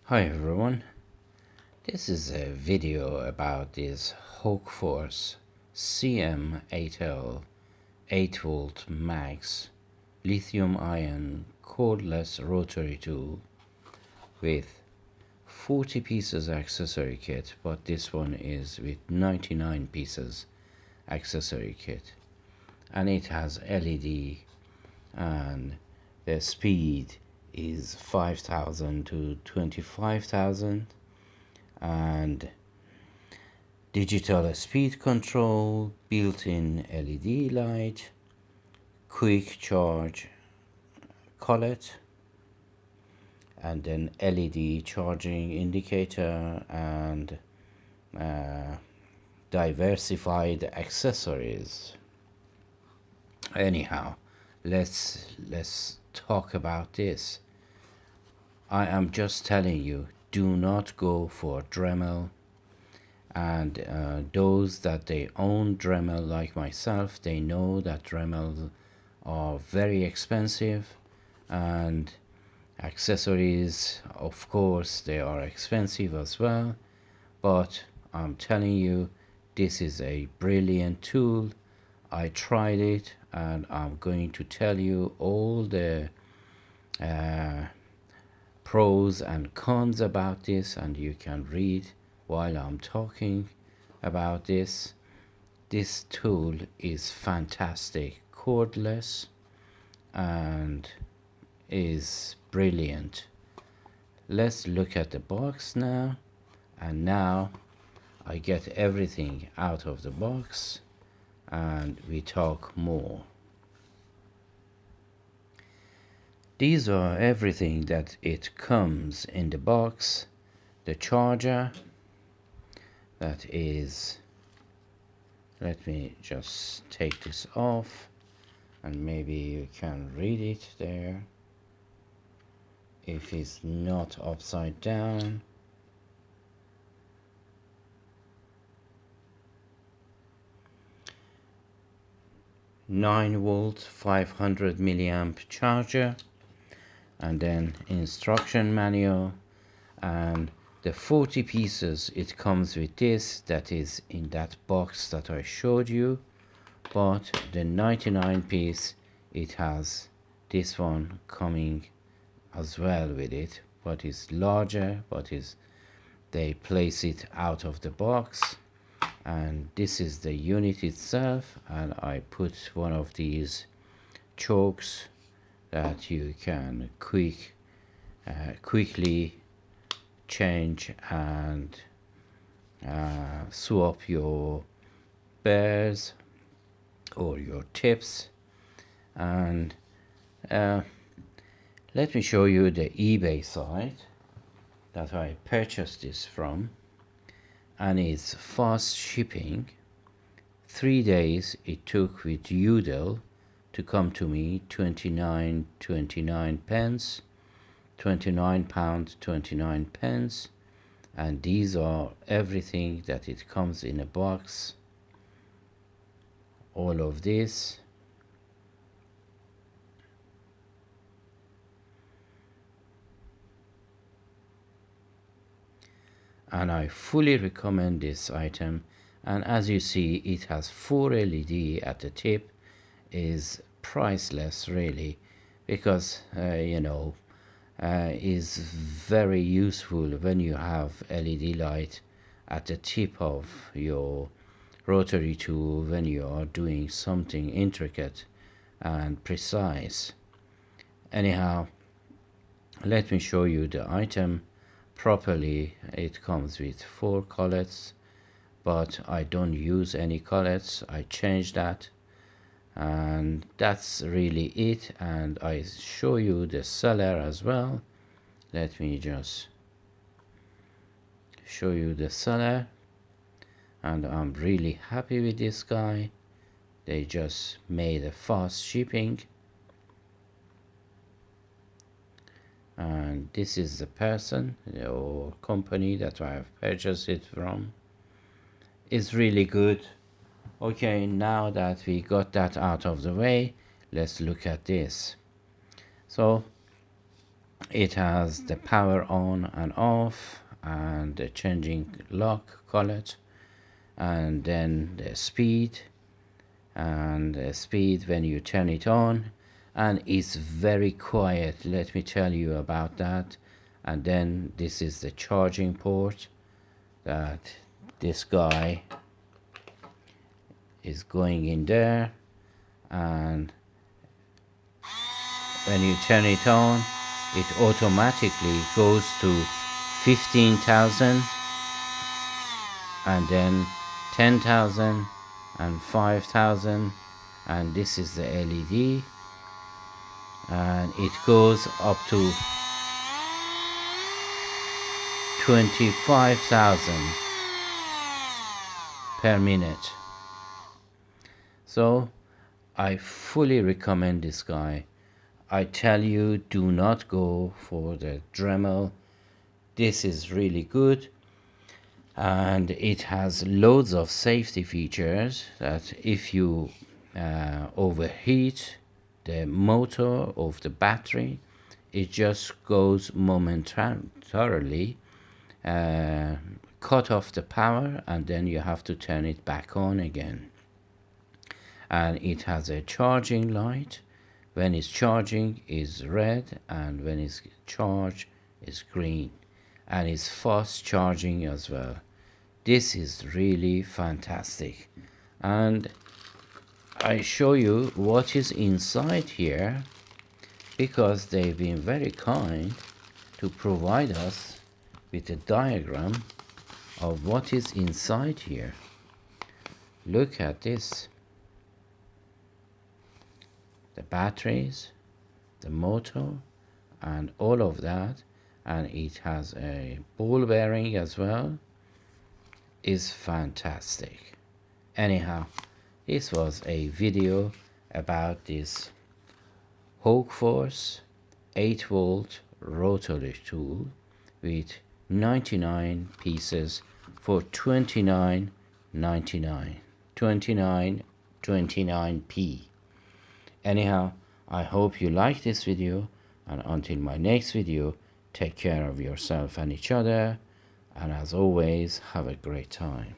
Hi everyone, this is a video about this HAEKFORCE CM8L 8V max lithium-ion cordless rotary tool with 40 pieces accessory kit, but this one is with 99 pieces accessory kit, and it has LED, and the speed is 5,000 to 25,000, and digital speed control, built-in LED light, quick charge collet, and then LED charging indicator, and diversified accessories. Anyhow, let's talk about this. I am just telling you, do not go for Dremel, and those that they own Dremel like myself, they know that Dremel are very expensive, and accessories, of course, they are expensive as well, but I'm telling you, this is a brilliant tool. I tried it, and I'm going to tell you all the pros and cons about this, and you can read while I'm talking about this. This tool is fantastic, cordless, and is brilliant. Let's look at the box now, and now I get everything out of the box and we talk more. These are everything that it comes in the box. The charger, that is, let me just take this off and maybe you can read it there if it's not upside down. "9 volt 500 milliamp charger", and then instruction manual, and the 40 pieces it comes with this, that is in that box that I showed you, but the 99 piece, it has this one coming as well with it, but it's larger, but they place it out of the box, and this is the unit itself, and I put one of these chokes that you can quickly change and swap your bears or your tips. And let me show you the eBay site that I purchased this from, and it's fast shipping. 3 days it took with UDL to come to me, 29.29 pence, £29.29, and these are everything that it comes in a box. All of this, and I fully recommend this item. And as you see, it has 4 LED at the tip. Is priceless really, because is very useful when you have LED light at the tip of your rotary tool when you are doing something intricate and precise. Anyhow, let me show you the item properly. It comes with 4 collets, but I don't use any collets. I changed that, and that's really it. And I show you the seller as well. Let me just show you the seller, and I'm really happy with this guy. They just made a fast shipping, and this is the person or company that I have purchased it from. It's really good. Okay, now that we got that out of the way, let's look at this. So It has the power on and off and the changing lock collet, and then the speed, and the speed when you turn it on, and it's very quiet, let me tell you about that. And then this is the charging port that this guy is going in there, and when you turn it on, it automatically goes to 15,000, and then 10,000 and 5,000, and this is the LED, and it goes up to 25,000 per minute. So I fully recommend this guy. I tell you, do not go for the Dremel. This is really good, and it has loads of safety features that if you overheat the motor of the battery, it just goes momentarily, cut off the power, and then you have to turn it back on again. And it has a charging light. When it's charging is red, and when it's charged is green, and it's fast charging as well. This is really fantastic, and I show you what is inside here, because they've been very kind to provide us with a diagram of what is inside here. Look at this: the batteries, the motor, and all of that, and it has a ball bearing as well. Is fantastic. Anyhow, this was a video about this HAEKFORCE 8-volt rotary tool with 99 pieces for $29.99, 29.29p. Anyhow, I hope you like this video, and until my next video, take care of yourself and each other, and as always, have a great time.